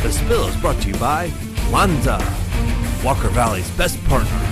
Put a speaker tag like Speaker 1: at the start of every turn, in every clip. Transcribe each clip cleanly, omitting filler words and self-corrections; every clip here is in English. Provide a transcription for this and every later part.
Speaker 1: The Spill is brought to you by Lanza, Walker Valley's best partner.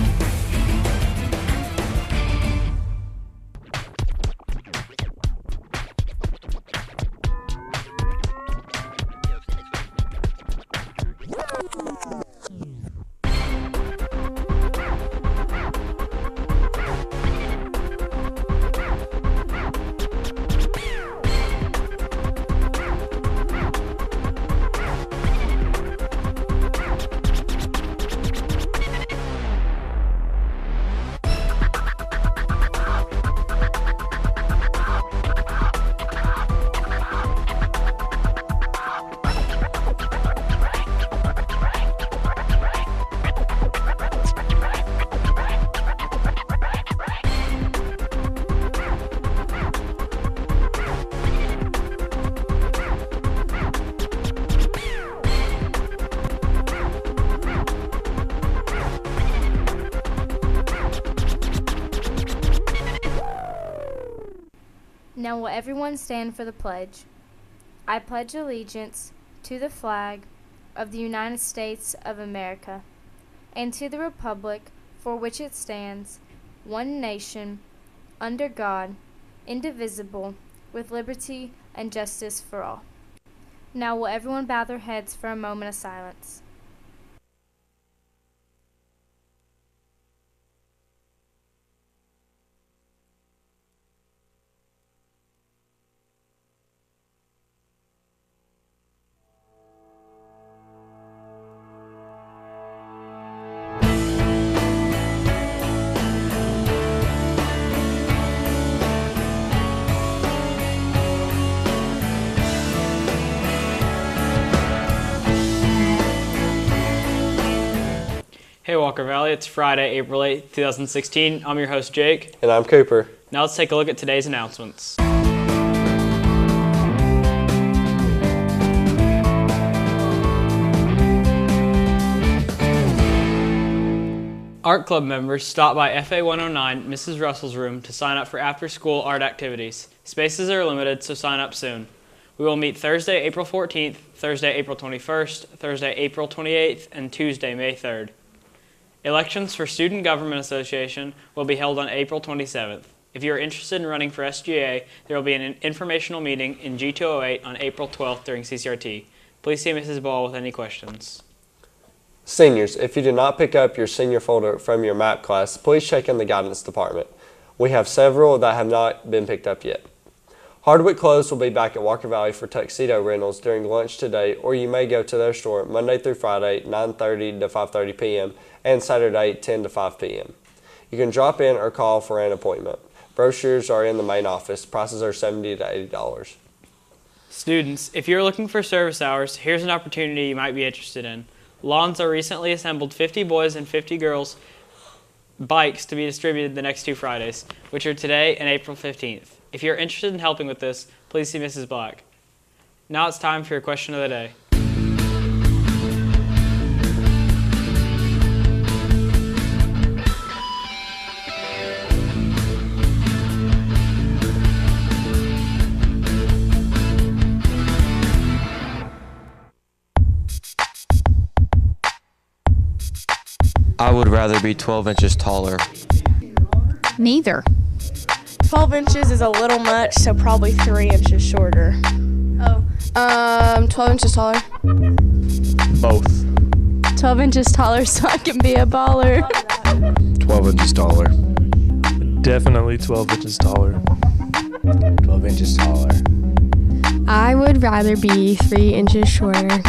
Speaker 2: Now will everyone stand for the pledge? I pledge allegiance to the flag of the United States of America and to the republic for which it stands, one nation, under God, indivisible, with liberty and justice for all. Now will everyone bow their heads for a moment of silence?
Speaker 3: Hey Walker Valley, it's Friday, April 8th, 2016. I'm your host, Jake.
Speaker 4: And I'm Cooper.
Speaker 3: Now let's take a look at today's announcements. Art Club members stop by FA 109, Mrs. Russell's room, to sign up for after-school art activities. Spaces are limited, so sign up soon. We will meet Thursday, April 14th, Thursday, April 21st, Thursday, April 28th, and Tuesday, May 3rd. Elections for Student Government Association will be held on April 27th. If you are interested in running for SGA, there will be an informational meeting in G208 on April 12th during CCRT. Please see Mrs. Ball with any questions.
Speaker 4: Seniors, if you did not pick up your senior folder from your MAP class, please check in the guidance department. We have several that have not been picked up yet. Hardwick Clothes will be back at Walker Valley for tuxedo rentals during lunch today, or you may go to their store Monday through Friday, 9:30 to 5:30 p.m., and Saturday, 10 to 5 p.m. You can drop in or call for an appointment. Brochures are in the main office. Prices are $70 to $80.
Speaker 3: Students, if you're looking for service hours, here's an opportunity you might be interested in. Lawns are recently assembled 50 boys and 50 girls bikes to be distributed the next 2 Fridays, which are today and April 15th. If you're interested in helping with this, please see Mrs. Black. Now it's time for your question of the day.
Speaker 5: I would rather be 12 inches taller.
Speaker 6: Neither.
Speaker 7: 12 inches is a little much, so probably 3 inches shorter.
Speaker 6: 12 inches taller.
Speaker 5: Both.
Speaker 6: 12 inches taller so I can be a baller.
Speaker 8: 12 inches taller. Definitely 12 inches taller.
Speaker 5: 12 inches taller.
Speaker 9: I would rather be 3 inches shorter.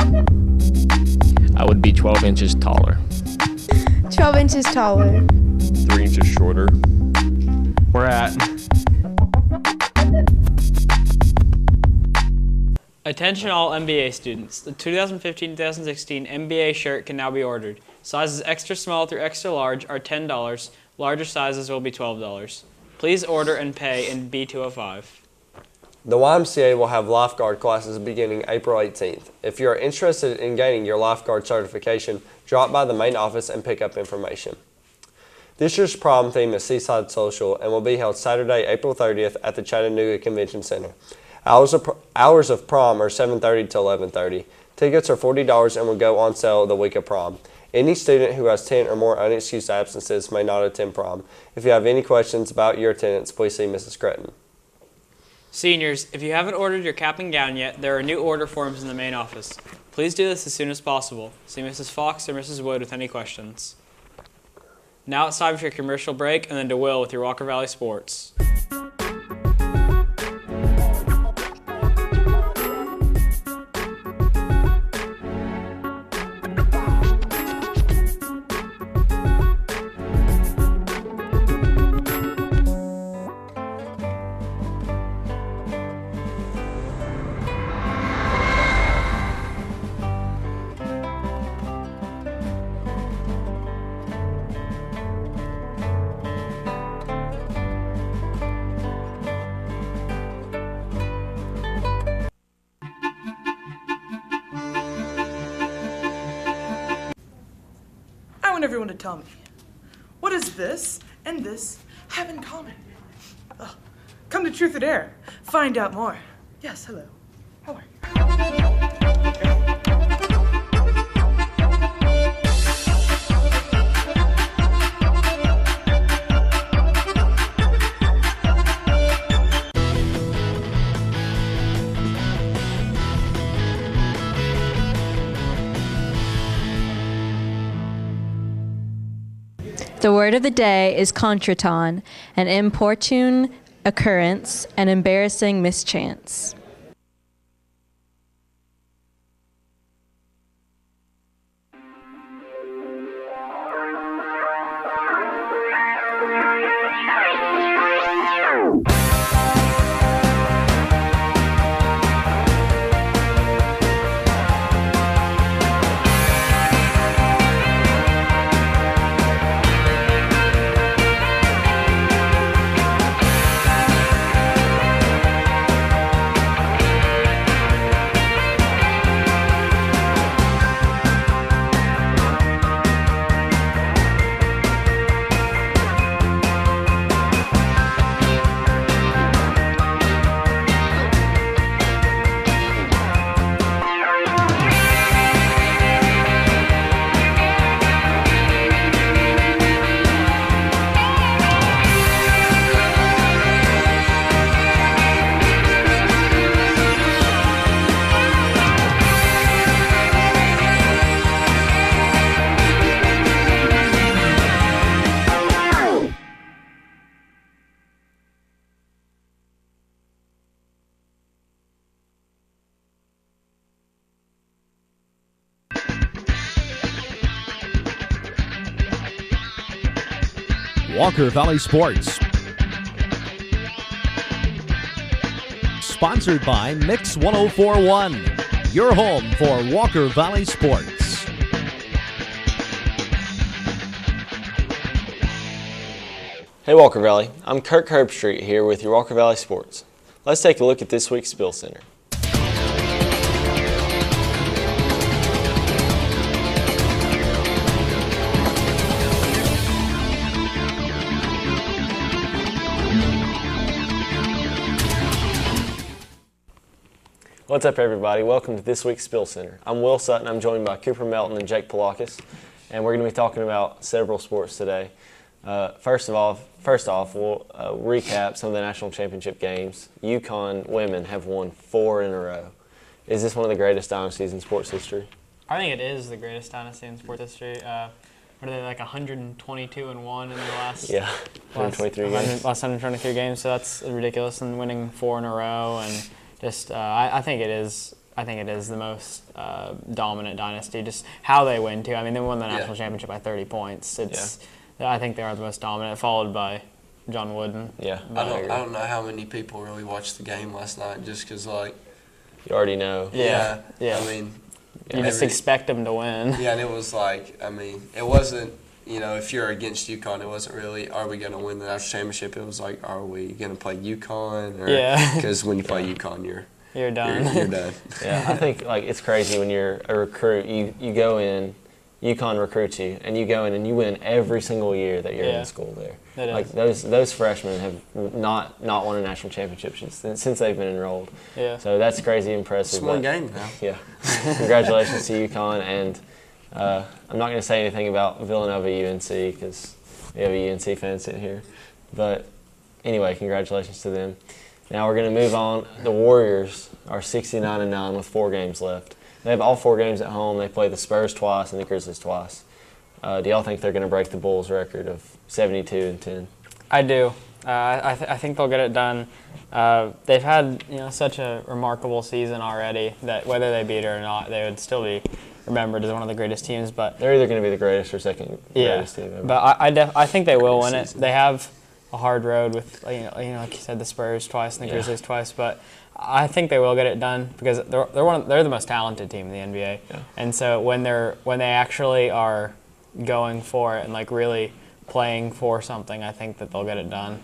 Speaker 5: I would be 12 inches taller.
Speaker 7: 12 inches taller.
Speaker 8: 3 inches shorter. We're at.
Speaker 3: Attention all MBA students. The 2015-2016 MBA shirt can now be ordered. Sizes extra small through extra large are $10. Larger sizes will be $12. Please order and pay in B205.
Speaker 4: The YMCA will have lifeguard classes beginning April 18th. If you are interested in gaining your lifeguard certification, drop by the main office and pick up information. This year's prom theme is Seaside Social and will be held Saturday, April 30th at the Chattanooga Convention Center. Hours of prom are 7:30 to 11:30. Tickets are $40 and will go on sale the week of prom. Any student who has 10 or more unexcused absences may not attend prom. If you have any questions about your attendance, please see Mrs. Cretton.
Speaker 3: Seniors, if you haven't ordered your cap and gown yet, there are new order forms in the main office. Please do this as soon as possible. See Mrs. Fox or Mrs. Wood with any questions. Now it's time for your commercial break, and then to Will with your Walker Valley Sports.
Speaker 10: I want everyone to tell me, what does this and this have in common? Come to Truth or Dare. Find out more. Yes, hello. How are you?
Speaker 11: The word of the day is contretemps, an importune occurrence, an embarrassing mischance.
Speaker 1: Walker Valley Sports. Sponsored by Mix 1041, your home for Walker Valley Sports.
Speaker 4: Hey Walker Valley, I'm Kirk Herbstreit here with your Walker Valley Sports. Let's take a look at this week's Spill Center. What's up everybody, welcome to this week's Spill Center. I'm Will Sutton, I'm joined by Cooper Melton and Jake Polakis, and we're going to be talking about several sports today. First off, we'll recap some of the national championship games. UConn women have won 4 in a row. Is this one of the greatest dynasties in sports history?
Speaker 3: I think it is the greatest dynasty in sports history. What are they, like 122-1 in the last?
Speaker 4: Yeah, 123 games.
Speaker 3: Last 123 games, so that's ridiculous. And winning 4 in a row, and just I think it is. I think it is the most dominant dynasty. Just how they win too. I mean, they won the national championship by 30 points. I think they are the most dominant, followed by John Wooden.
Speaker 4: Yeah,
Speaker 12: I don't know how many people really watched the game last night, just because like
Speaker 4: you already know.
Speaker 3: Yeah.
Speaker 12: I mean,
Speaker 3: you just expect them to win.
Speaker 12: Yeah, and it was like, I mean, it wasn't. You know, if you're against UConn, it wasn't really, are we going to win the national championship? It was like, are we going to play UConn?
Speaker 3: Yeah.
Speaker 12: Because when you play UConn, you're
Speaker 3: done.
Speaker 12: You're done.
Speaker 4: Yeah, I think like it's crazy when you're a recruit. You go in, UConn recruits you, and you go in and you win every single year that you're in school there. Like those freshmen have not won a national championship since they've been enrolled.
Speaker 3: Yeah.
Speaker 4: So that's crazy impressive.
Speaker 12: It's one game now.
Speaker 4: Yeah. Congratulations to UConn, and I'm not going to say anything about Villanova UNC because we have a UNC fan sitting here. But anyway, congratulations to them. Now we're going to move on. The Warriors are 69-9 with 4 games left. They have all 4 games at home. They play the Spurs twice and the Grizzlies twice. Do y'all think they're going to break the Bulls' record of 72-10?
Speaker 3: I do. I think they'll get it done. They've had such a remarkable season already that whether they beat it or not, they would still be remembered as one of the greatest teams. But
Speaker 4: they're either going to be the greatest or second greatest team ever.
Speaker 3: But I think they will win it. They have a hard road with like you said, the Spurs twice and the Grizzlies twice, but I think they will get it done because they're the most talented team in the NBA, and so when they actually are going for it and like really playing for something, I think that they'll get it done.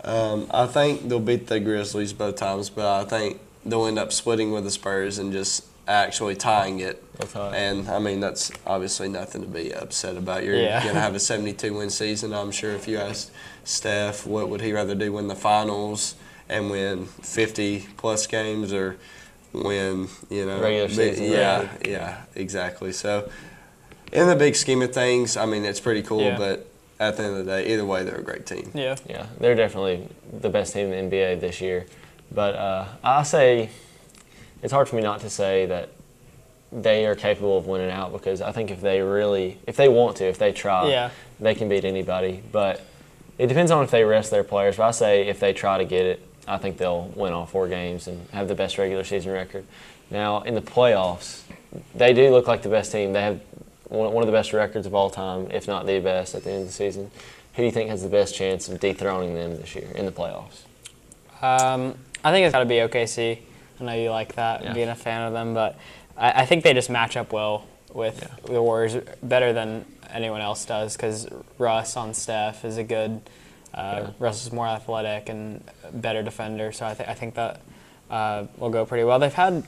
Speaker 12: I think they'll beat the Grizzlies both times, but I think they'll end up splitting with the Spurs and just actually tying it. And I mean that's obviously nothing to be upset about. You're going to have a 72-win season. I'm sure if you asked Steph, what would he rather do, win the finals and win 50-plus games or win,
Speaker 4: regular season?
Speaker 12: Yeah, exactly. So in the big scheme of things, I mean, it's pretty cool, but at the end of the day, either way, they're a great team.
Speaker 3: Yeah,
Speaker 4: they're definitely the best team in the NBA this year. But I say it's hard for me not to say that they are capable of winning out because I think if they want to, if they try, they can beat anybody. But it depends on if they rest their players. But I say if they try to get it, I think they'll win all 4 games and have the best regular season record. Now, in the playoffs, they do look like the best team. They have one of the best records of all time, if not the best, at the end of the season. Who do you think has the best chance of dethroning them this year in the playoffs?
Speaker 3: I think it's got to be OKC. I know you like that, being a fan of them, but I think they just match up well with the Warriors better than anyone else does because Russ on Steph is a good Russ is more athletic and better defender, so I think that will go pretty well. They've had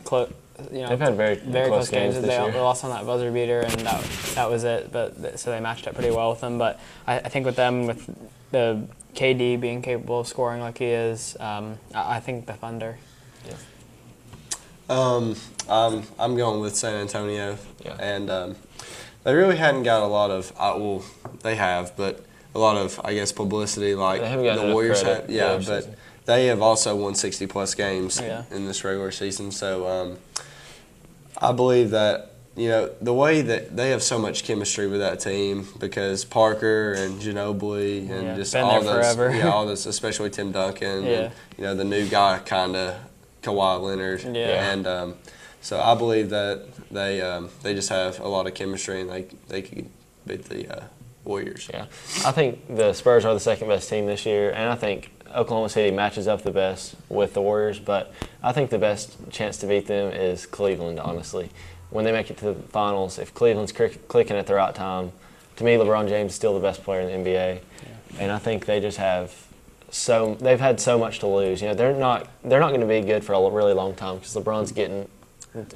Speaker 4: they've had very close games this year.
Speaker 3: They lost on that buzzer beater, and that was it. But so they matched up pretty well with them. But I think with them, with the KD being capable of scoring like he is, I think the Thunder.
Speaker 12: I'm going with San Antonio, and they really hadn't got a lot of they have, but a lot of publicity like the Warriors have. But they have also won 60-plus games in this regular season. So I believe that the way that they have so much chemistry with that team because Parker and Ginobili and just all those, especially Tim Duncan, and the new guy kind of Kawhi Leonard, and so I believe that they just have a lot of chemistry and they could beat the Warriors.
Speaker 4: Yeah, I think the Spurs are the second best team this year, and I think Oklahoma City matches up the best with the Warriors, but I think the best chance to beat them is Cleveland, honestly. When they make it to the finals, if Cleveland's clicking at the right time, to me, LeBron James is still the best player in the NBA, and I think they just have they've had so much to lose. They're not going to be good for a really long time because LeBron's getting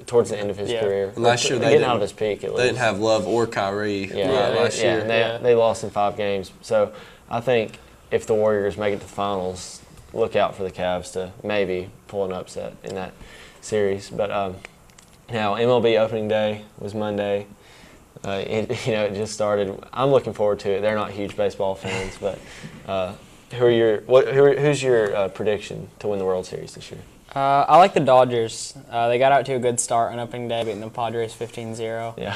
Speaker 4: towards the end of his career.
Speaker 12: And last year
Speaker 4: they getting out of his peak at least.
Speaker 12: They didn't have Love or Kyrie last year.
Speaker 4: And they lost in 5 games. So I think if the Warriors make it to the finals, look out for the Cavs to maybe pull an upset in that series. But now MLB opening day was Monday. It just started. I'm looking forward to it. They're not huge baseball fans, but who's your prediction to win the World Series this year?
Speaker 3: I like the Dodgers. They got out to a good start on opening day, beating the Padres 15-0.
Speaker 4: Yeah.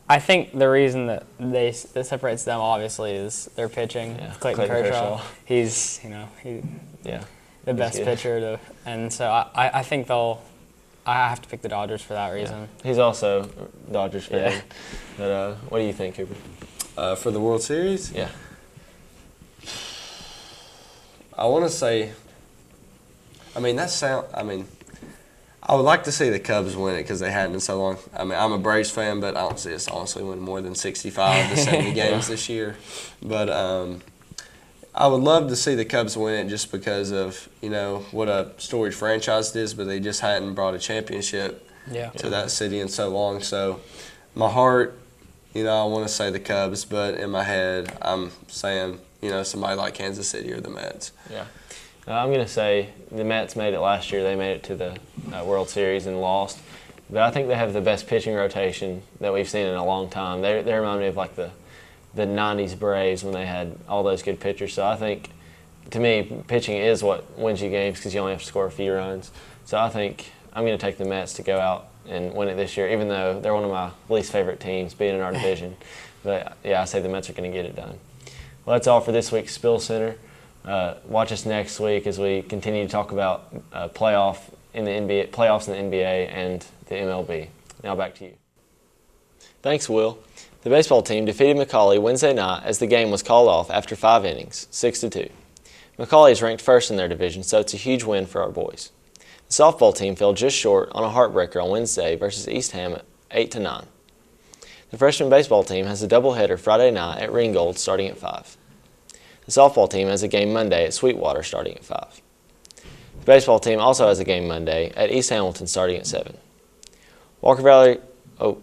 Speaker 3: I think the reason that separates them obviously is their pitching.
Speaker 4: Yeah.
Speaker 3: Clayton Kershaw. He's the best pitcher and so I think I have to pick the Dodgers for that reason.
Speaker 4: Yeah. He's also a Dodgers fan. Yeah. But what do you think, Cooper?
Speaker 12: For the World Series?
Speaker 4: Yeah.
Speaker 12: I want to say, I would like to see the Cubs win it because they hadn't in so long. I'm a Braves fan, but I don't see us honestly winning more than 65 to 70 games this year. But I would love to see the Cubs win it just because of, what a storied franchise it is, but they just hadn't brought a championship to that city in so long. So my heart, I want to say the Cubs, but in my head, I'm saying, somebody like Kansas City or the Mets.
Speaker 13: Yeah. I'm going to say the Mets made it last year. They made it to the World Series and lost. But I think they have the best pitching rotation that we've seen in a long time. They remind me of like the 90s Braves when they had all those good pitchers. So I think, to me, pitching is what wins you games because you only have to score a few runs. So I think I'm going to take the Mets to go out and win it this year, even though they're one of my least favorite teams, being in our division. But, yeah, I say the Mets are going to get it done. Well, that's all for this week's Spill Center. Watch us next week as we continue to talk about playoffs in the NBA and the MLB. Now back to you. Thanks, Will. The baseball team defeated McCallie Wednesday night as the game was called off after 5 innings, 6-2. McCallie is ranked first in their division, so it's a huge win for our boys. The softball team fell just short on a heartbreaker on Wednesday versus East Ham at 8-9. The freshman baseball team has a doubleheader Friday night at Ringgold starting at 5. The softball team has a game Monday at Sweetwater starting at 5. The baseball team also has a game Monday at East Hamilton starting at 7. Walker Valley, Well,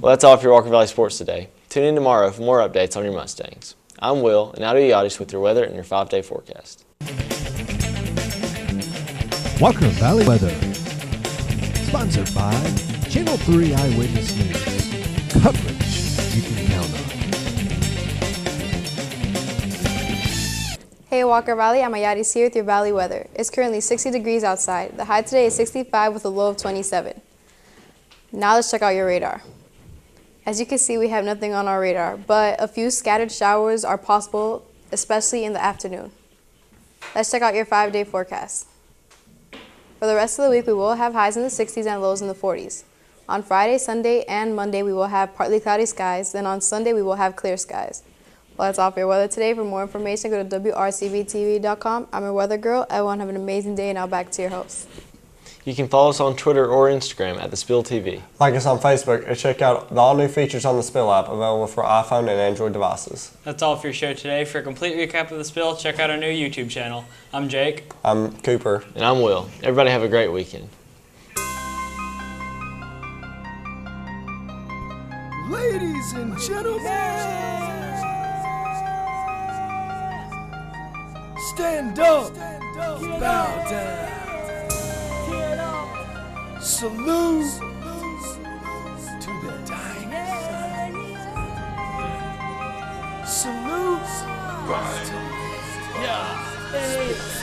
Speaker 13: that's all for your Walker Valley Sports today. Tune in tomorrow for more updates on your Mustangs. I'm Will, and Aldo Yachtis with your weather and your 5-day forecast.
Speaker 1: Walker Valley weather. Sponsored by Channel 3 Eyewitness News. Coverage you can count on.
Speaker 14: Hey Walker Valley, I'm Ayadis here with your Valley weather. It's currently 60 degrees outside. The high today is 65 with a low of 27. Now let's check out your radar. As you can see, we have nothing on our radar, but a few scattered showers are possible, especially in the afternoon. Let's check out your 5-day forecast. For the rest of the week, we will have highs in the 60s and lows in the 40s. On Friday, Sunday, and Monday, we will have partly cloudy skies. Then on Sunday, we will have clear skies. Well, that's all for your weather today. For more information, go to WRCVTV.com. I'm your weather girl. Everyone have an amazing day, and now back to your host.
Speaker 13: You can follow us on Twitter or Instagram at The Spill TV.
Speaker 4: Like us on Facebook and check out the all-new features on the Spill app available for iPhone and Android devices.
Speaker 3: That's all for your show today. For a complete recap of The Spill, check out our new YouTube channel. I'm Jake.
Speaker 4: I'm Cooper.
Speaker 13: And I'm Will. Everybody have a great weekend.
Speaker 15: Ladies and gentlemen, stand up, bow down, salute to the dying sun, salute to the